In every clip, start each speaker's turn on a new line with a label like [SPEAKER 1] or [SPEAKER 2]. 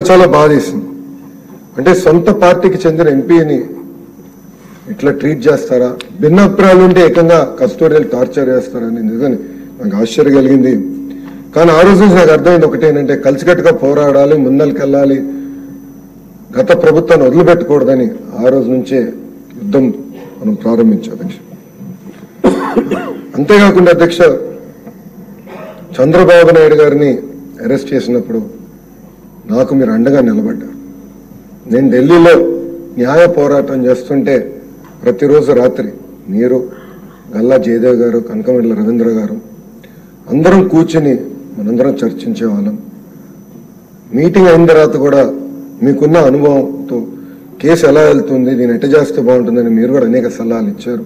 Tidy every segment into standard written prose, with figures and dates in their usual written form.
[SPEAKER 1] చాలా బాధేసింది. అంటే సొంత పార్టీకి చెందిన ఎంపీని ఇట్లా ట్రీట్ చేస్తారా, భిన్నాభిప్రాయాలు ఉంటే ఏకంగా కస్టోడియల్ టార్చర్ చేస్తారని నిజంగా నాకు ఆశ్చర్యం కలిగింది. కానీ ఆ రోజు నాకు అర్థమైంది ఒకటేనంటే, కలిసికట్టుగా పోరాడాలి, ముందరికెళ్ళాలి, గత ప్రభుత్వాన్ని వదిలిపెట్టకూడదని ఆ రోజు నుంచే యుద్ధం మనం ప్రారంభించాం అధ్యక్ష. అంతేకాకుండా అధ్యక్ష, చంద్రబాబు నాయుడు గారిని అరెస్ట్ చేసినప్పుడు నాకు మీరు అండగా నిలబడ్డారు. నేను ఢిల్లీలో న్యాయ పోరాటం చేస్తుంటే ప్రతిరోజు రాత్రి మీరు, గల్లా జయదేవ్ గారు, కనకమెడల రవీంద్ర గారు అందరం కూర్చుని మనందరం చర్చించేవాళ్ళం. మీటింగ్ అయిన తర్వాత కూడా మీకున్న అనుభవంతో కేసు ఎలా వెళ్తుంది, దీన్ని ఎట్ట చేస్తే బాగుంటుందని మీరు కూడా అనేక సలహాలు ఇచ్చారు.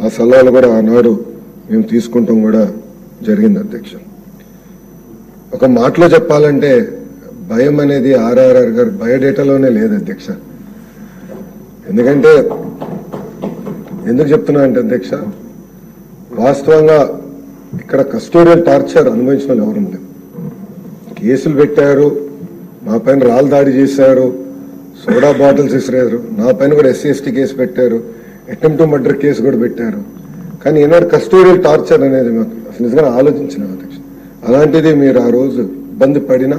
[SPEAKER 1] ఆ సలహాలు కూడా ఆనాడు మేము తీసుకుంటాం కూడా జరిగింది అధ్యక్ష. ఒక మాటలో చెప్పాలంటే భయం అనేది ఆర్ఆర్ఆర్ గారు బయోడేటాలోనే లేదు అధ్యక్ష. ఎందుకు చెప్తున్నా అంటే అధ్యక్ష, వాస్తవంగా ఇక్కడ కస్టోడియల్ టార్చర్ అనుభవించిన వాళ్ళు ఎవరు లేదు. కేసులు పెట్టారు, మా పైన రాళ్ళు దాడి చేశారు, సోడా బాటిల్స్ ఇసిరారు, నా పైన కూడా SC/ST కేసు పెట్టారు, అటెంప్ట్ టు మర్డర్ కేసు కూడా పెట్టారు. కానీ ఏనాడు కస్టోడియల్ టార్చర్ అనేది మాకు అసలు నిజంగా ఆలోచించలేదు అధ్యక్ష. అలాంటిది మీరు ఆ రోజు ఇబ్బంది పడినా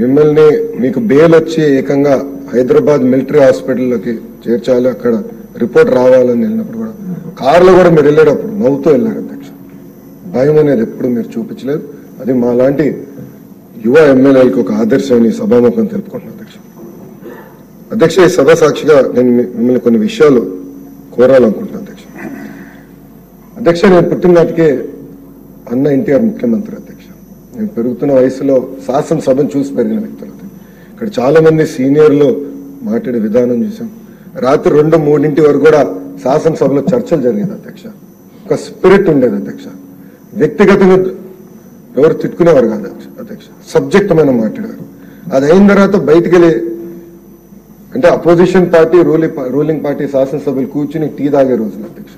[SPEAKER 1] మిమ్మల్ని, మీకు బెయిల్ వచ్చి ఏకంగా హైదరాబాద్ మిలిటరీ హాస్పిటల్లోకి చేర్చాలి, అక్కడ రిపోర్ట్ రావాలని వెళ్ళినప్పుడు కూడా కార్లో కూడా మీరు వెళ్ళేటప్పుడు నవ్వుతూ వెళ్ళారు అధ్యక్ష. భయం అనేది ఎప్పుడు మీరు చూపించలేదు. అది మా లాంటి యువ ఎమ్మెల్యేలకు ఒక ఆదర్శం ఈ సభాముఖం తెలుపుకుంటున్నాను అధ్యక్ష. ఈ సభ సాక్షిగా నేను మిమ్మల్ని కొన్ని విషయాలు కోరాలనుకుంటున్నాను అధ్యక్ష. నేను పుట్టిన నాటికే అన్న NTR ముఖ్యమంత్రి అధ్యక్ష. నేను పెరుగుతున్న వయసులో శాసనసభను చూసి పెరిగిన వ్యక్తులు. ఇక్కడ చాలా మంది సీనియర్లు మాట్లాడే విధానం చూసాం. రాత్రి 2-3 వరకు కూడా శాసనసభలో చర్చలు జరిగేది అధ్యక్ష. ఒక స్పిరిట్ ఉండేది అధ్యక్ష. వ్యక్తిగతంగా ఎవరు తిట్టుకునేవారు కాదు అధ్యక్ష, సబ్జెక్ట్ మీద మాట్లాడారు. అది అయిన తర్వాత బయటికి వెళ్ళి అంటే అపోజిషన్ పార్టీ, రూలింగ్ పార్టీ శాసనసభ్యులు కూర్చుని టీ తాగే రోజులు అధ్యక్ష.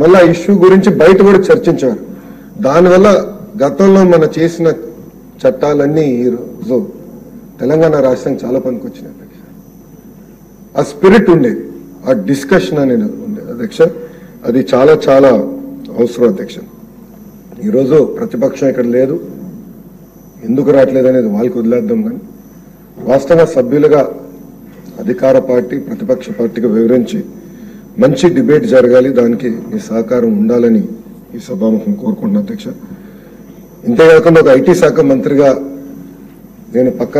[SPEAKER 1] మళ్ళా ఇష్యూ గురించి బయట కూడా చర్చించారు. దానివల్ల గతంలో మన చేసిన చట్టాలన్నీ ఈ రోజు తెలంగాణ రాష్ట్రానికి చాలా పనికొచ్చినాయి అధ్యక్ష. ఆ స్పిరిట్ ఉండేది, ఆ డిస్కషన్ అనేది ఉండేది అధ్యక్ష. అది చాలా చాలా అవసరం అధ్యక్ష. ఈరోజు ప్రతిపక్షం ఇక్కడ లేదు, ఎందుకు రావట్లేదు అనేది వాళ్ళకి వదిలేద్దాం. కానీ వాస్తవంగా సభ్యులుగా అధికార పార్టీ, ప్రతిపక్ష పార్టీకి వివరించి మంచి డిబేట్ జరగాలి, దానికి మీ సహకారం ఉండాలని ఈ సభాముఖం కోరుకుంటున్నాను అధ్యక్ష. ఇంతేకాకుండా ఒక IT శాఖ మంత్రిగా నేను పక్క